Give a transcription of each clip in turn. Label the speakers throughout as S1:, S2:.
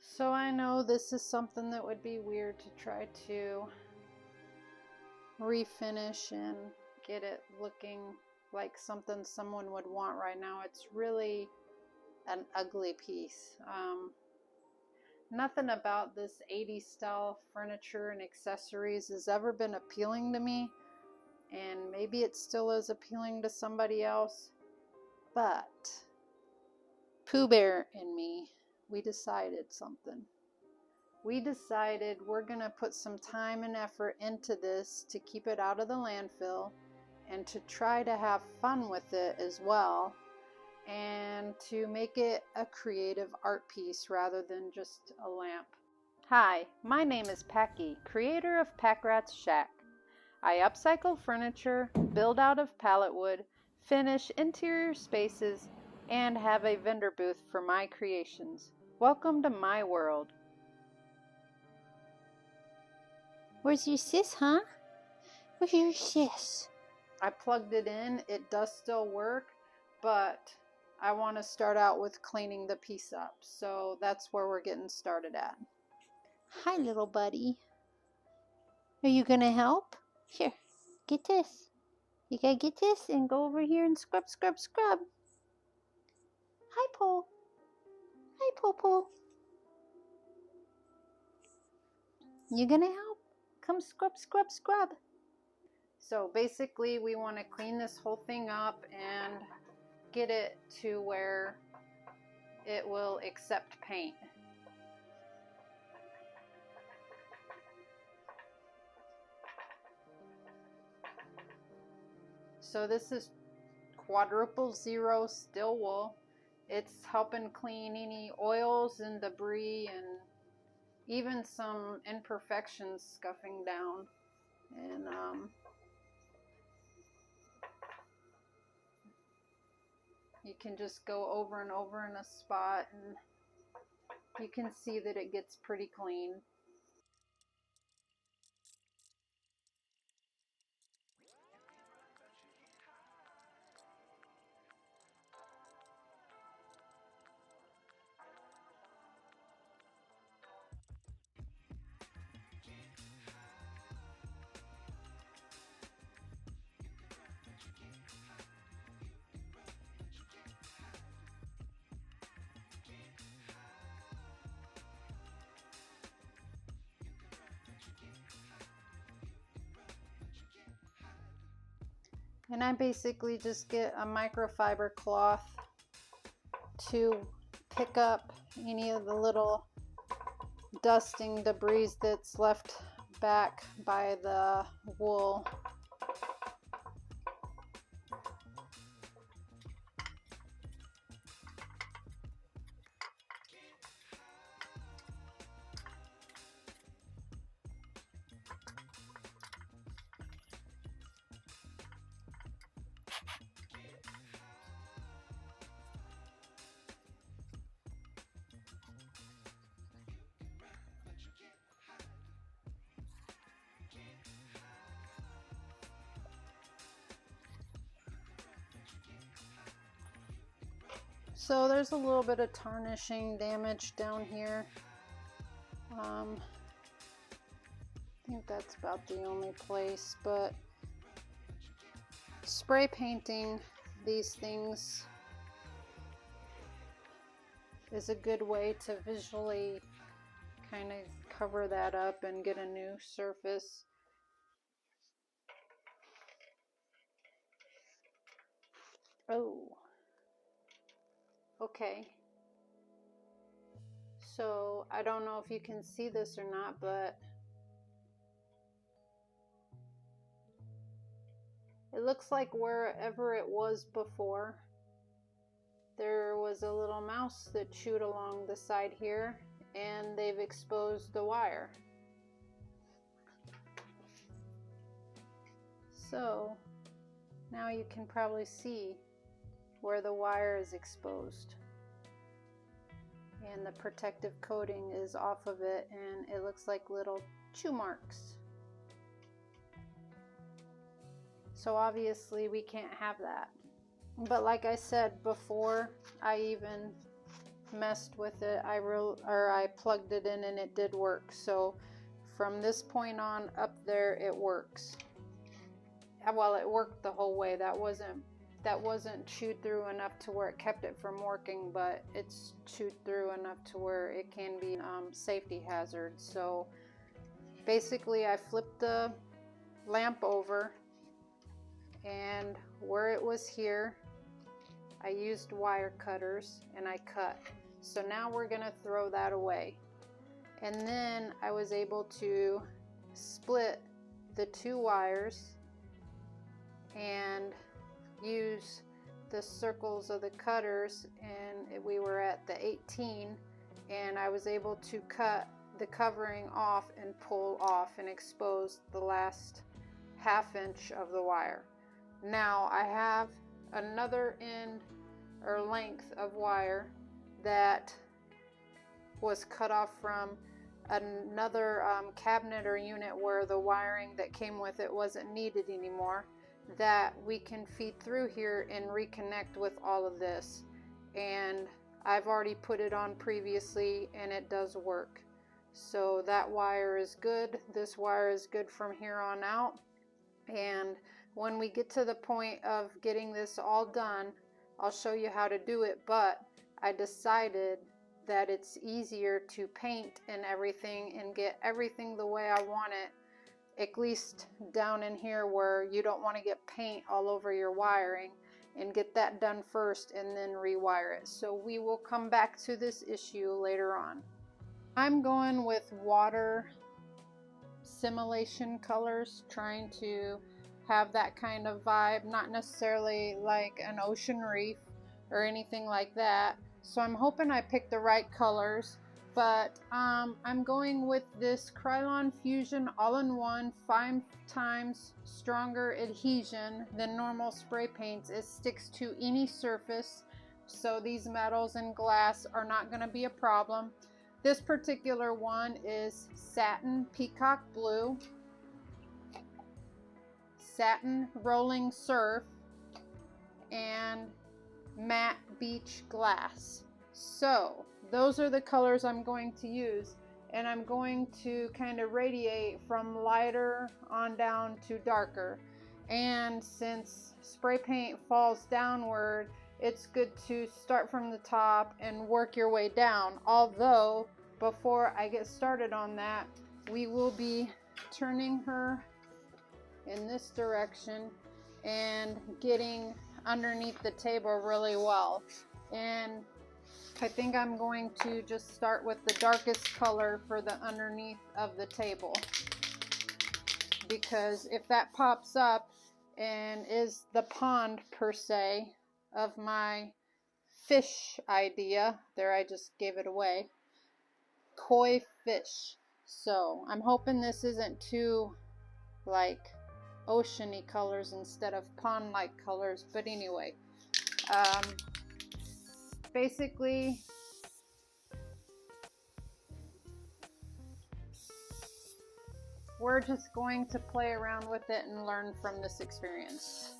S1: So I know this is something that would be weird to try to refinish and get it looking like something someone would want right now. It's really an ugly piece. Nothing about this 80s style furniture and accessories has ever been appealing to me, and maybe it still is appealing to somebody else, but Pooh Bear and me, we decided something. We decided we're going to put some time and effort into this to keep it out of the landfill and to try to have fun with it as well, and to make it a creative art piece rather than just a lamp. Hi, my name is Packy, creator of Pack Rat's Shack. I upcycle furniture, build out of pallet wood, finish interior spaces, and have a vendor booth for my creations. Welcome to my world.
S2: Where's your sis, huh? Where's your sis?
S1: I plugged it in. It does still work, but I want to start out with cleaning the piece up. So that's where we're getting started at.
S2: Hi, little buddy. Are you gonna help? Here, get this. You gotta get this and go over here and scrub, scrub, scrub. Hi, Po. Hi, Po. You gonna help? Come scrub, scrub, scrub.
S1: So basically we want to clean this whole thing up and get it to where it will accept paint. So this is quadruple zero still wool. It's helping clean any oils and debris and even some imperfections scuffing down. And you can just go over and over in a spot and you can see that it gets pretty clean. And I basically just get a microfiber cloth to pick up any of the little dusting debris that's left back by the wool. So there's a little bit of tarnishing damage down here. I think that's about the only place, but spray painting these things is a good way to visually kind of cover that up and get a new surface. Oh, okay. So I don't know if you can see this or not, but it looks like wherever it was before, there was a little mouse that chewed along the side here, and they've exposed the wire. So now you can probably see where the wire is exposed. And the protective coating is off of it, and it looks like little chew marks. So obviously we can't have that. But like I said before I even messed with it. I plugged it in and it did work. So from this point on up there, it works. Well, it worked the whole way. That wasn't chewed through enough to where it kept it from working, but it's chewed through enough to where it can be safety hazard. So basically I flipped the lamp over, and where it was here, I used wire cutters and I cut. So now we're gonna throw that away. And then I was able to split the two wires and use the circles of the cutters, and we were at the 18, and I was able to cut the covering off and pull off and expose the last ½ inch of the wire. Now I have another end or length of wire that was cut off from another cabinet or unit where the wiring that came with it wasn't needed anymore, that we can feed through here and reconnect with all of this. And I've already put it on previously and it does work. So that wire is good. This wire is good from here on out. And when we get to the point of getting this all done, I'll show you how to do it. But I decided that it's easier to paint and everything and get everything the way I want it, at least down in here where you don't want to get paint all over your wiring, and get that done first and then rewire it. So we will come back to this issue later on. I'm going with water simulation colors, trying to have that kind of vibe, not necessarily like an ocean reef or anything like that. So I'm hoping I picked the right colors. But I'm going with this Krylon Fusion all-in-one 5 times stronger adhesion than normal spray paints. It sticks to any surface, so these metals and glass are not going to be a problem. This particular one is Satin Peacock Blue, Satin Rolling Surf, and Matte Beach Glass. So those are the colors I'm going to use, and I'm going to kind of radiate from lighter on down to darker. And since spray paint falls downward, it's good to start from the top and work your way down. Although before I get started on that, we will be turning her in this direction and getting underneath the table really well. And I think I'm going to just start with the darkest color for the underneath of the table, because if that pops up and is the pond per se of my fish idea, there I just gave it away, koi fish. So I'm hoping this isn't too like oceany colors instead of pond like colors, but anyway, basically we're just going to play around with it and learn from this experience.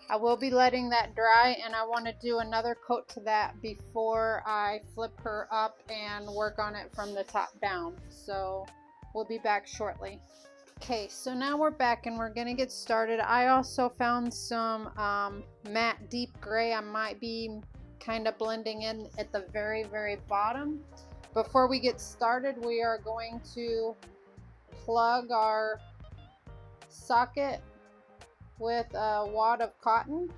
S1: I will be letting that dry, and I want to do another coat to that before I flip her up and work on it from the top down. So we'll be back shortly. Okay, so now we're back and we're going to get started. I also found some matte deep gray. I might be kind of blending in at the very, very bottom. Before we get started, we are going to plug our socket with a wad of cotton,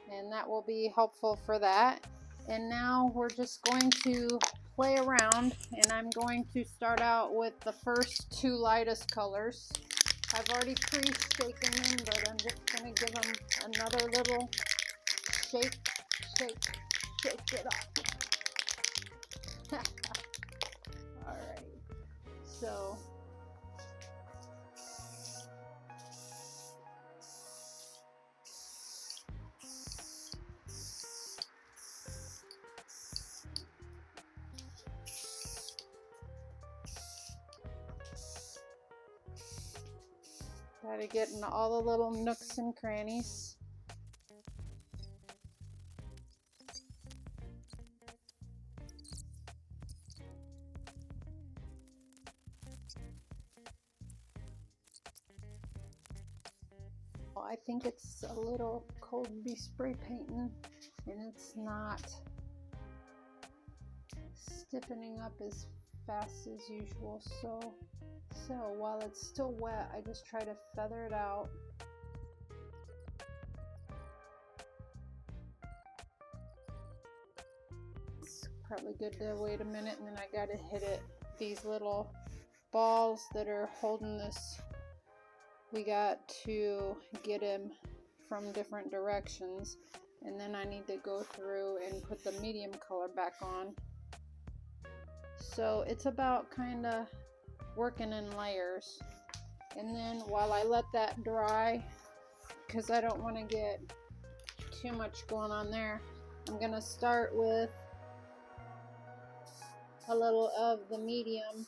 S1: and that will be helpful for that. And now we're just going to play around, and I'm going to start out with the first two lightest colors. I've already pre-shaken them, but I'm just going to give them another little shake it up. Alright, so Try to get in all the little nooks and crannies. I think it's a little cold to be spray painting, and it's not stiffening up as fast as usual. So while it's still wet, I just try to feather it out. It's probably good to wait a minute, and then I gotta hit it. These little balls that are holding this, we got to get them from different directions, and then I need to go through and put the medium color back on. So it's about kind of working in layers. And then while I let that dry, because I don't want to get too much going on there, I'm going to start with a little of the medium.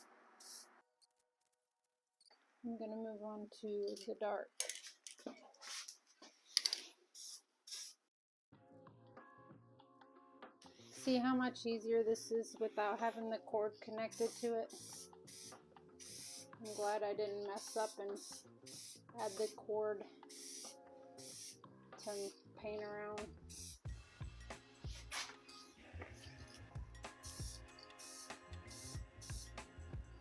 S1: I'm going to move on to the dark. See how much easier this is without having the cord connected to it? I'm glad I didn't mess up and add the cord to paint around.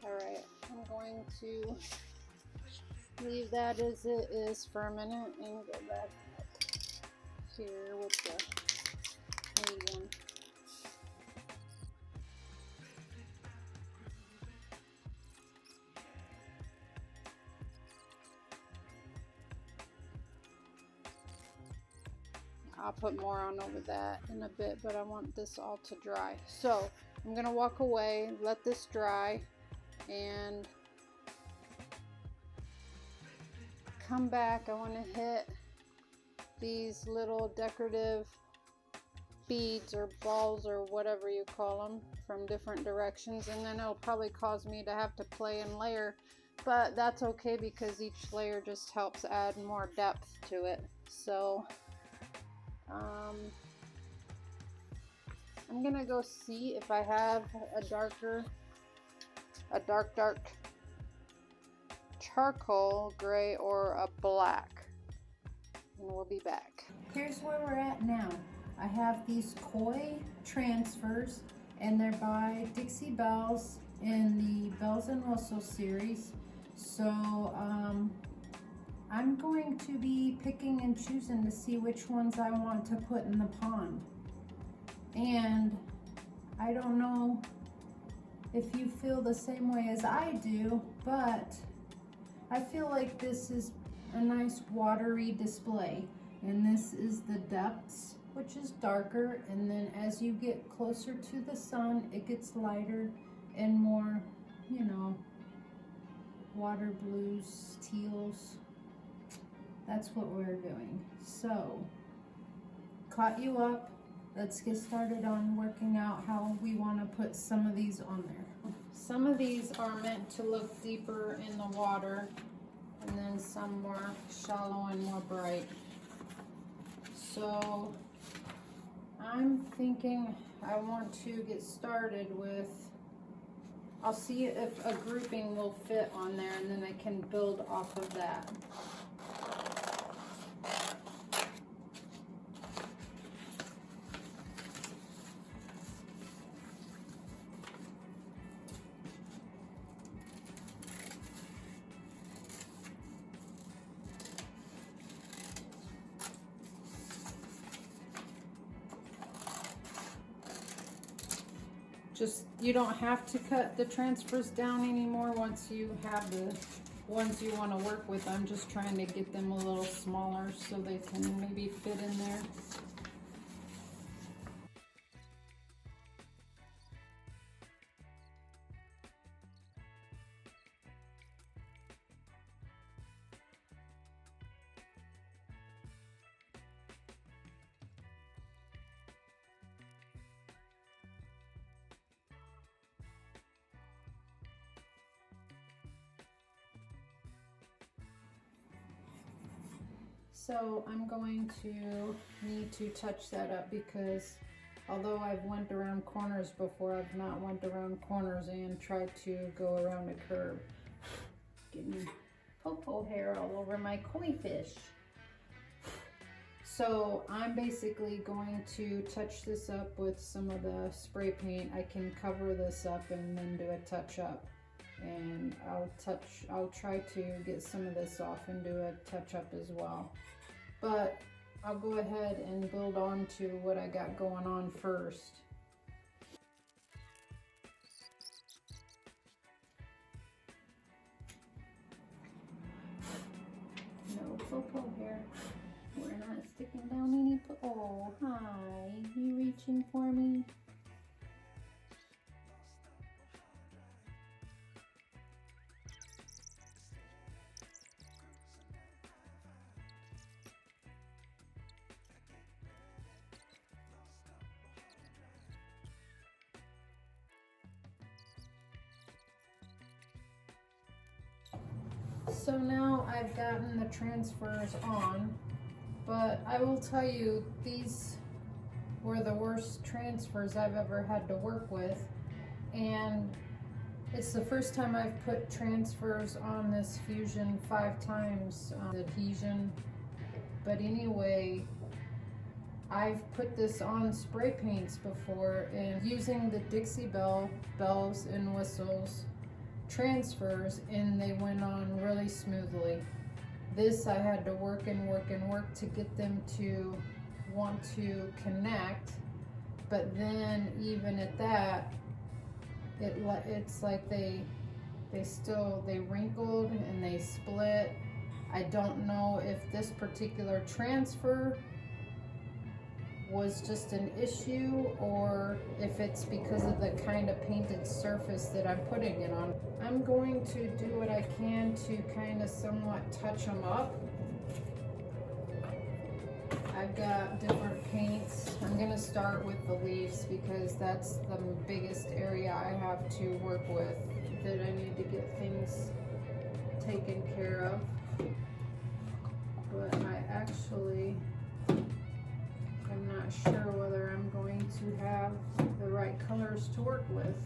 S1: Alright, I'm going to leave that as it is for a minute and go back here with the medium. I'll put more on over that in a bit, but I want this all to dry. So I'm gonna walk away, let this dry, and come back. I want to hit these little decorative beads or balls or whatever you call them from different directions, and then it'll probably cause me to have to play and layer, but that's okay because each layer just helps add more depth to it. So I'm gonna go see if I have a dark charcoal gray or a black, and we'll be back. Here's where we're at now. I have these koi transfers, and they're by Dixie Bells in the Bells and Russell series. So I'm going to be picking and choosing to see which ones I want to put in the pond. And I don't know if you feel the same way as I do, but I feel like this is a nice watery display. And this is the depths, which is darker, and then as you get closer to the sun, it gets lighter and more, you know, water blues, teals. That's what we're doing. So, caught you up. Let's get started on working out how we want to put some of these on there. Some of these are meant to look deeper in the water, and then some more shallow and more bright. So I'm thinking I want to get started with, I'll see if a grouping will fit on there, and then I can build off of that. Just, you don't have to cut the transfers down anymore once you have the ones you want to work with. I'm just trying to get them a little smaller so they can maybe fit in there. So I'm going to need to touch that up because although I've went around corners before, I've not went around corners and tried to go around a curve. Getting popo hair all over my koi fish. So I'm basically going to touch this up with some of the spray paint. I can cover this up and then do a touch up. And I'll try to get some of this off and do a touch up as well. But I'll go ahead and build on to what I got going on first. No popo hair. We're not sticking down any oh, hi. You reaching for me? So now I've gotten the transfers on, but I will tell you, these were the worst transfers I've ever had to work with, and it's the first time I've put transfers on this Fusion 5 times adhesion. But anyway, I've put this on spray paints before, and using the Dixie bells and whistles transfers, and they went on really smoothly. This I had to work and work and work to get them to want to connect, but then even at that, it's like they wrinkled and they split. I don't know if this particular transfer was just an issue or if it's because of the kind of painted surface that I'm putting it on. I'm going to do what I can to kind of somewhat touch them up. I've got different paints. I'm going to start with the leaves because that's the biggest area I have to work with, that I need to get things taken care of. But I actually I'm not sure whether I'm going to have the right colors to work with.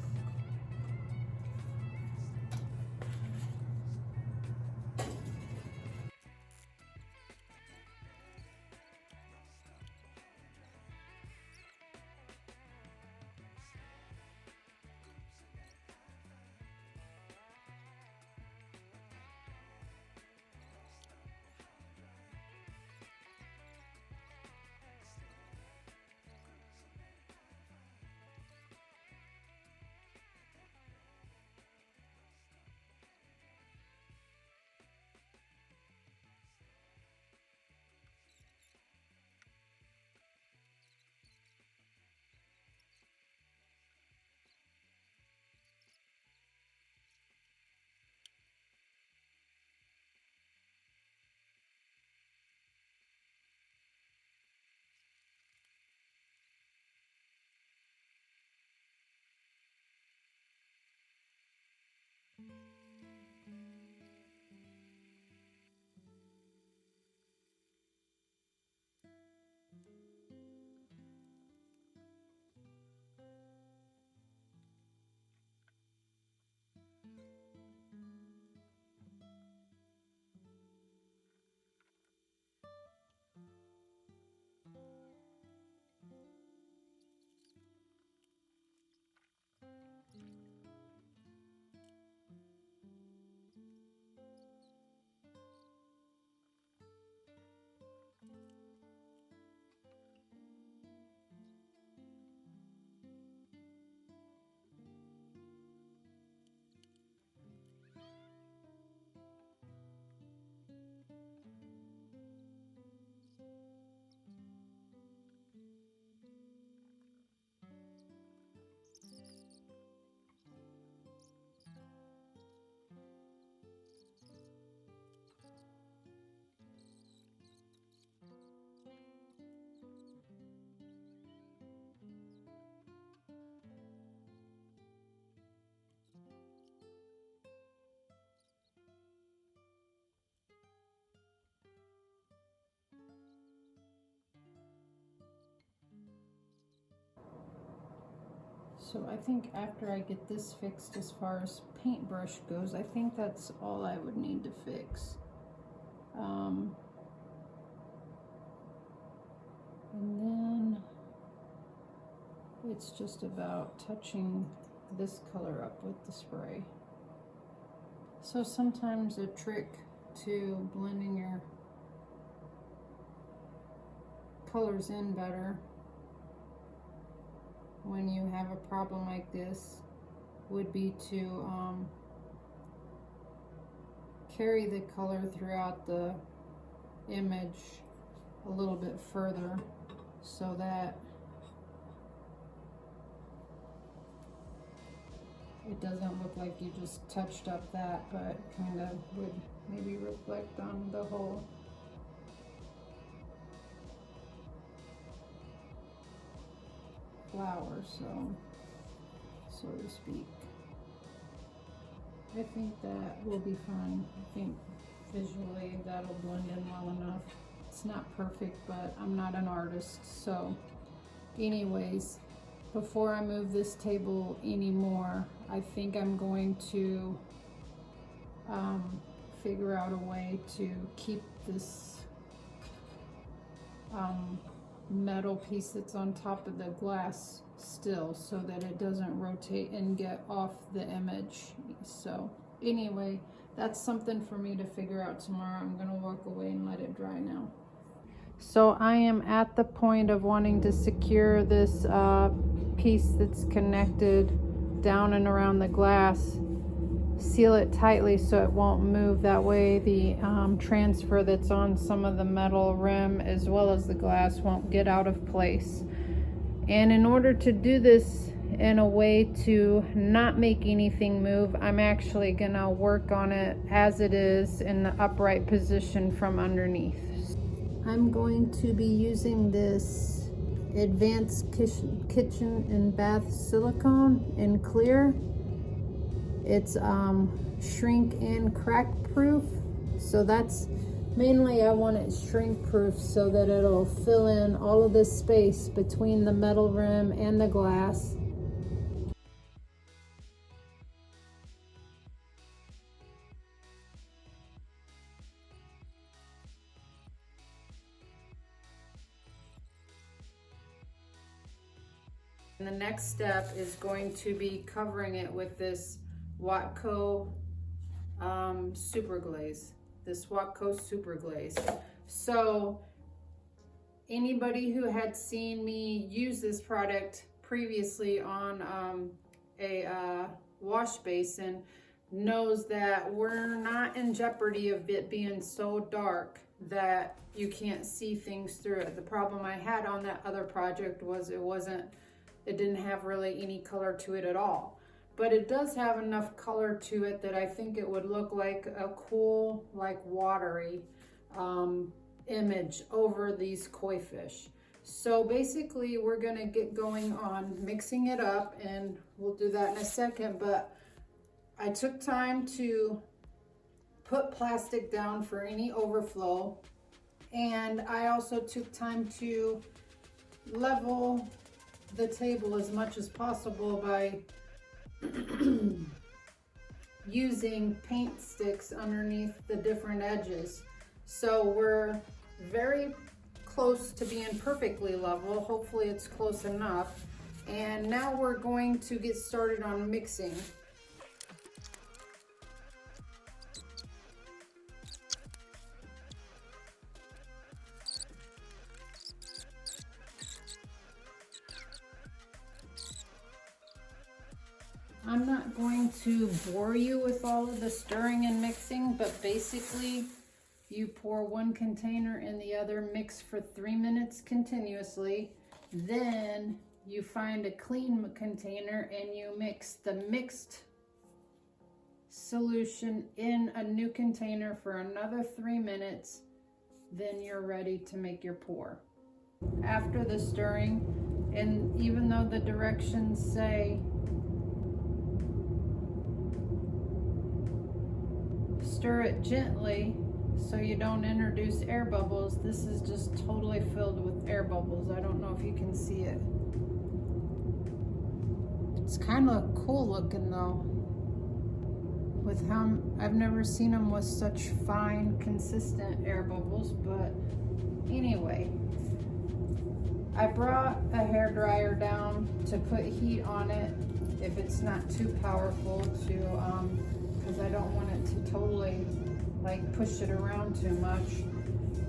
S1: So I think after I get this fixed as far as paintbrush goes, I think that's all I would need to fix. And then it's just about touching this color up with the spray. So sometimes a trick to blending your colors in better when you have a problem like this would be to carry the color throughout the image a little bit further so that it doesn't look like you just touched up that, but kind of would maybe reflect on the whole flower, so to speak. I think that will be fun. I think visually that'll blend in well enough. It's not perfect, but I'm not an artist, so anyways, before I move this table anymore, I think I'm going to figure out a way to keep this metal piece that's on top of the glass still so that it doesn't rotate and get off the image. So anyway, that's something for me to figure out tomorrow. I'm gonna walk away and let it dry now. So I am at the point of wanting to secure this piece that's connected down and around the glass, seal it tightly so it won't move. That way the transfer that's on some of the metal rim as well as the glass won't get out of place. And in order to do this in a way to not make anything move, I'm actually gonna work on it as it is in the upright position from underneath. I'm going to be using this Advanced Kitchen and Bath Silicone in clear. It's shrink and crack proof, so that's mainly I want it shrink proof so that it'll fill in all of this space between the metal rim and the glass. And the next step is going to be covering it with this Watco super glaze. This Watco super glaze. So anybody who had seen me use this product previously on a wash basin knows that we're not in jeopardy of it being so dark that you can't see things through it. The problem I had on that other project was it didn't have really any color to it at all. But it does have enough color to it that I think it would look like a cool, like watery image over these koi fish. So basically we're gonna get going on mixing it up, and we'll do that in a second, but I took time to put plastic down for any overflow, and I also took time to level the table as much as possible by using paint sticks underneath the different edges. So we're very close to being perfectly level. Hopefully it's close enough. And now we're going to get started on mixing. I'm not going to bore you with all of the stirring and mixing, but basically you pour one container in the other, mix for 3 minutes continuously. Then you find a clean container and you mix the mixed solution in a new container for another 3 minutes. Then you're ready to make your pour. After the stirring, and even though the directions say stir it gently so you don't introduce air bubbles, this is just totally filled with air bubbles. I don't know if you can see it. It's kind of cool looking though. With how I've never seen them with such fine, consistent air bubbles, but anyway. I brought a hair dryer down to put heat on it if it's not too powerful to, because I don't want it to totally like push it around too much.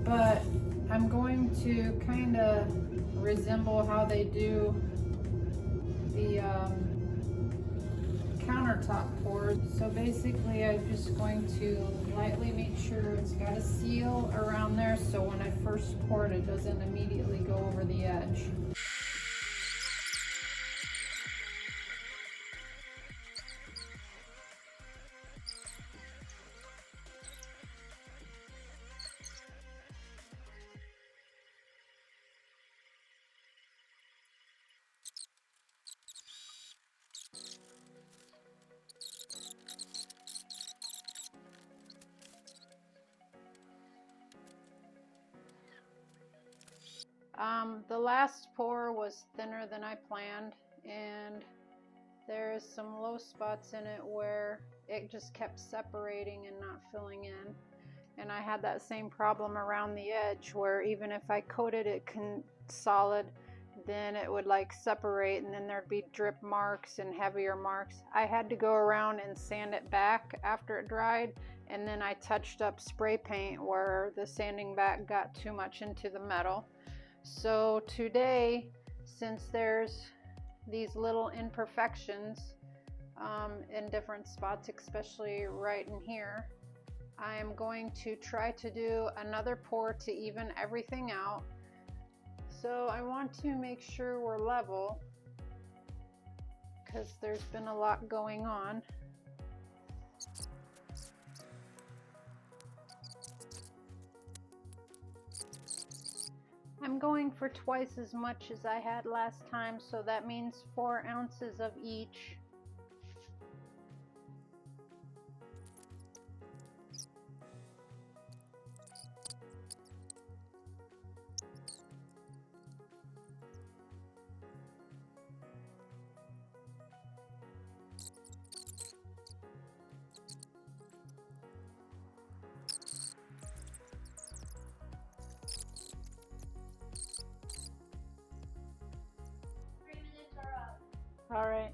S1: But I'm going to kind of resemble how they do the countertop pours. So basically I'm just going to lightly make sure it's got a seal around there so when I first pour it doesn't immediately go over the edge. The last pour was thinner than I planned, and there's some low spots in it where it just kept separating and not filling in. And I had that same problem around the edge where even if I coated it solid, then it would like separate and then there'd be drip marks and heavier marks. I had to go around and sand it back after it dried, and then I touched up spray paint where the sanding back got too much into the metal. So today, since there's these little imperfections in different spots, especially right in here, I am going to try to do another pour to even everything out. So I want to make sure we're level because there's been a lot going on. I'm going for twice as much as I had last time, so that means 4 ounces of each. All right,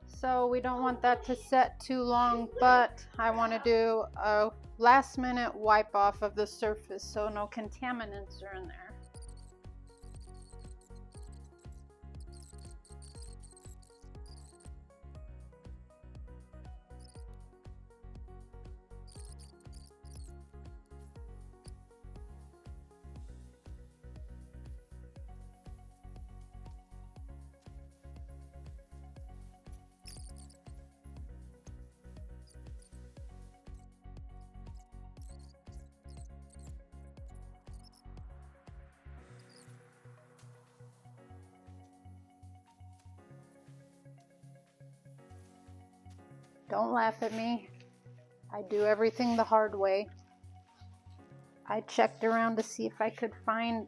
S1: so we don't want that to set too long, but I want to do a last minute wipe off of the surface so no contaminants are in there. Don't laugh at me. I do everything the hard way. I checked around to see if I could find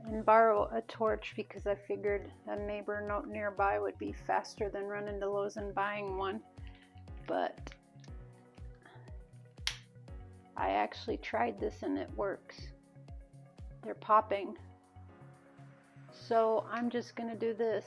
S1: and borrow a torch because I figured a neighbor note nearby would be faster than running to Lowe's and buying one. But I actually tried this and it works. They're popping. So I'm just gonna do this.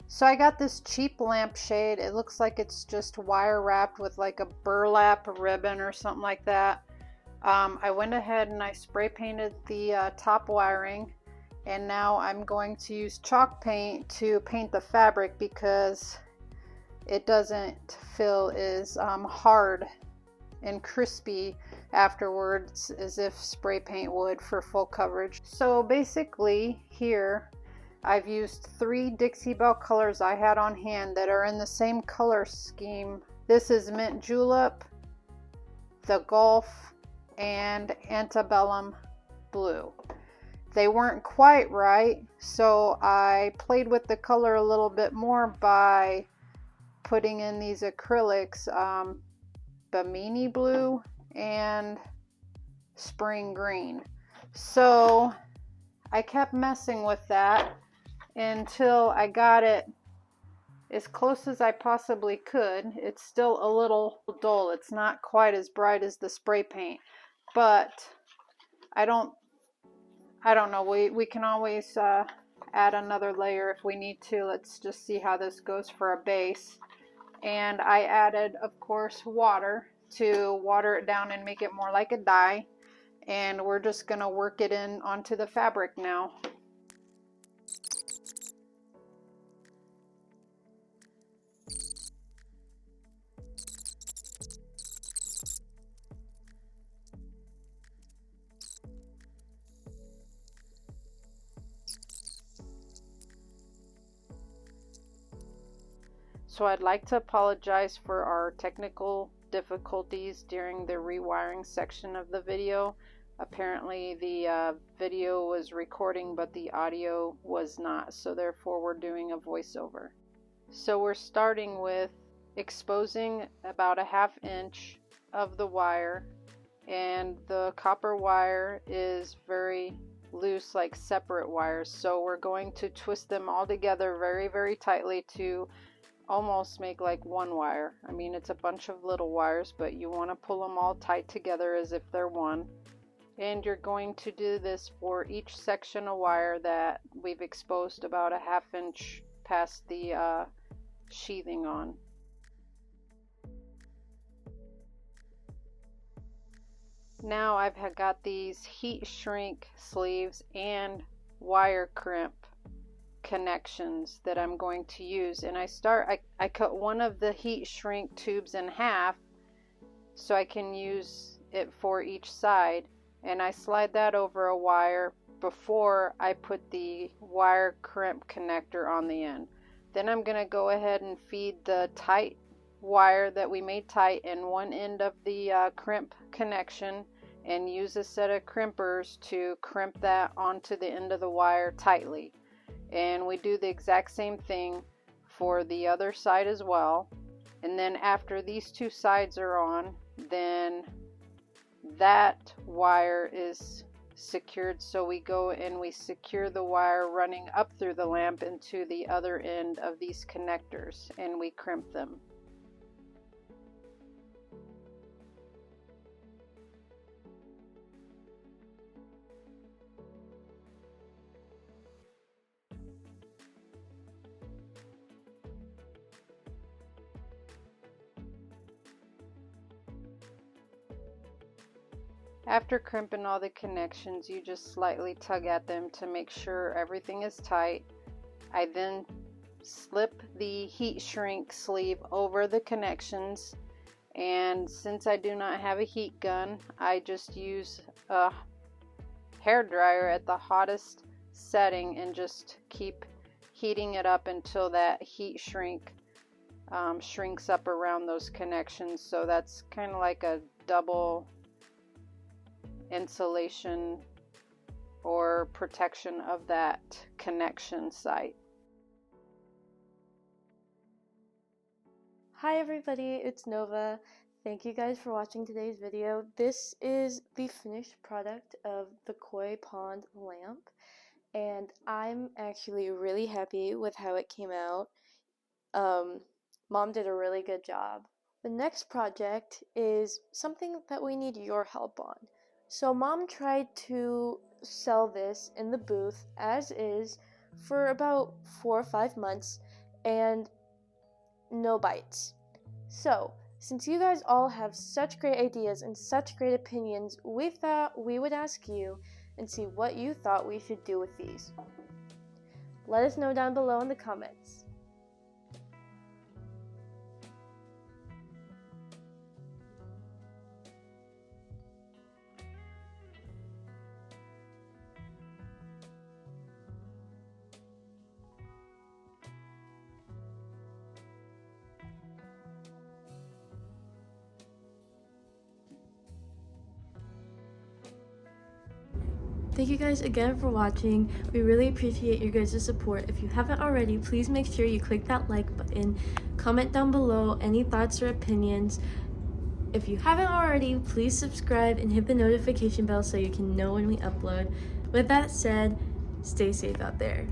S1: So I got this cheap lampshade. It looks like it's just wire wrapped with like a burlap ribbon or something like that. I went ahead and I spray painted the top wiring, and now I'm going to use chalk paint to paint the fabric because it doesn't feel as hard and crispy afterwards as if spray paint would for full coverage. So basically here I've used 3 Dixie Belle colors I had on hand that are in the same color scheme. This is Mint Julep, the Gulf, and Antebellum Blue. They weren't quite right, so I played with the color a little bit more by putting in these acrylics, Bimini Blue and Spring Green. So I kept messing with that until I got it as close as I possibly could. It's still a little dull. It's not quite as bright as the spray paint, but I don't know. We can always add another layer if we need to. Let's just see how this goes for a base. And I added, of course, water to water it down and make it more like a dye. And we're just going to work it in onto the fabric now. So I'd like to apologize for our technical difficulties during the rewiring section of the video. Apparently the video was recording but the audio was not, so therefore we're doing a voiceover. So we're starting with exposing about a 1/2 inch of the wire, and the copper wire is very loose, like separate wires, so we're going to twist them all together very, very tightly to almost make like one wire. I mean, it's a bunch of little wires, but you want to pull them all tight together as if they're one. And you're going to do this for each section of wire that we've exposed about a 1/2 inch past the sheathing on. Now I've got these heat shrink sleeves and wire crimp connections that I'm going to use, and I cut one of the heat shrink tubes in half so I can use it for each side, and I slide that over a wire before I put the wire crimp connector on the end. Then I'm going to go ahead and feed the tight wire that we made tight in one end of the crimp connection and use a set of crimpers to crimp that onto the end of the wire tightly. And we do the exact same thing for the other side as well. And then after these two sides are on, then that wire is secured, so we go and we secure the wire running up through the lamp into the other end of these connectors, and we crimp them. After crimping all the connections, you just slightly tug at them to make sure everything is tight. I then slip the heat shrink sleeve over the connections, and since I do not have a heat gun, I just use a hair dryer at the hottest setting and just keep heating it up until that heat shrink shrinks up around those connections. So that's kind of like a double insulation or protection of that connection site.
S3: Hi everybody, it's Nova. Thank you guys for watching today's video. This is the finished product of the koi pond lamp, and I'm actually really happy with how it came out. Mom did a really good job. The next project is something that we need your help on. So Mom tried to sell this in the booth as is for about 4 or 5 months, and no bites. So, since you guys all have such great ideas and such great opinions, we thought we would ask you and see what you thought we should do with these. Let us know down below in the comments. Thank you guys again for watching. We really appreciate your guys' support. If you haven't already, please make sure you click that like button. Comment down below any thoughts or opinions. If you haven't already, please subscribe and hit the notification bell so you can know when we upload. With that said, stay safe out there.